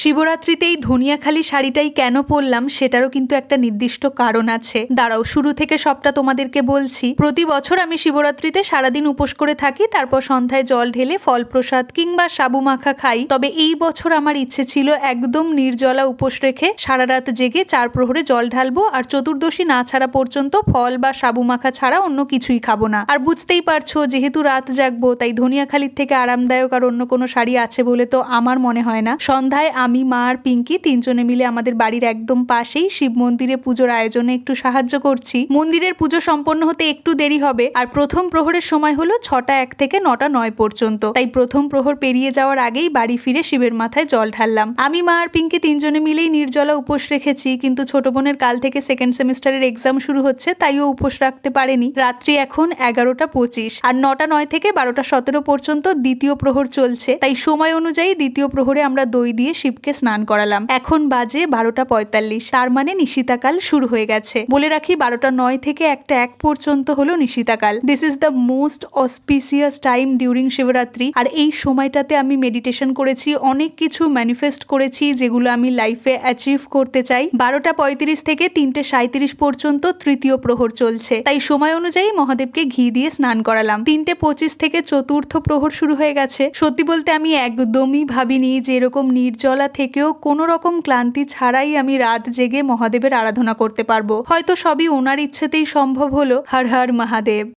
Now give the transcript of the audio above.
শিবরাত্রিতে এই ধনিয়াখালি শাড়িটাই কেন পরলাম সেটারও কিন্তু একটা নির্দিষ্ট কারণ আছে। দাঁড়াও, শুরু থেকে সবটা তোমাদেরকে বলছি। প্রতি বছর আমি শিবরাত্রিতে সারাদিন উপোস করে থাকি, তারপর সন্ধ্যায় জল ঢেলে ফল প্রসাদ কিংবা সাবু মাখা খাই। তবে এই বছর আমার ইচ্ছে ছিল একদম নির্জলা উপোস রেখে সারা রাত জেগে 4 প্রহরে জল ঢালবো, আর চতুর্দশী না ছাড়া পর্যন্ত ফল বা সাবু মাখা ছাড়া অন্য কিছুই খাবো না। আর বুঝতেই পারছো, যেহেতু রাত জাগবো তাই ধনিয়াখালির থেকে আরামদায়ক আর অন্য কোনো শাড়ি আছে বলে তো আমার মনে হয় না। সন্ধ্যায় আমি, মা আর পিঙ্কি তিনজনে মিলে আমাদের বাড়ির একদম পাশেই শিব মন্দিরে পুজোর আয়োজনে একটু সাহায্য করছি। মন্দিরের পুজো সম্পন্ন হতে একটু দেরি হবে, আর প্রথম প্রহরের সময় হলো 6টা 1 থেকে 9টা 9 পর্যন্ত। তাই প্রথম প্রহর পেরিয়ে যাওয়ার আগেই বাড়ি ফিরে শিবের মাথায় জল ঢাললাম। আমি, মা আর পিঙ্কি তিনজনে মিলেই নির্জলা উপোস রেখেছি, কিন্তু ছোট বোনের কাল থেকে সেকেন্ড সেমিস্টারের এক্সাম শুরু হচ্ছে, তাই ও উপোস রাখতে পারেনি। রাত্রি এখন 11টা 25, আর 9টা 9 থেকে 12টা 17 পর্যন্ত দ্বিতীয় প্রহর চলছে। তাই সময় অনুযায়ী দ্বিতীয় প্রহরে আমরা দই দিয়ে শিবকে স্নান করালাম। এখন বাজে 12টা 45, তার মানে নিশিতাকাল শুরু হয়ে গেছে। বলে রাখি, 12টা 9 থেকে 1টা 1 পর্যন্ত হলো নিশিতাকাল। This is the most auspicious time during Shivaratri. আর এই সময়টাতে আমি মেডিটেশন করেছি, অনেক কিছু ম্যানিফেস্ট করেছি যেগুলো আমি লাইফে অ্যাচিভ করতে চাই। 12টা 35 থেকে 3টে 37 পর্যন্ত তৃতীয় প্রহর চলছে, তাই সময় অনুযায়ী মহাদেবকে ঘি দিয়ে স্নান করালাম। 3টে 25 থেকে চতুর্থ প্রহর শুরু হয়ে গেছে। সত্যি বলতে আমি একদমই ভাবিনি যে এরকম নির্জলা থেকেও কোনো রকম ক্লান্তি ছাড়াই আমি রাত জেগে মহাদেবের আরাধনা করতে পারবো। হয়তো সবই ওনার ইচ্ছেতেই সম্ভব হলো। হর হর মহাদেব।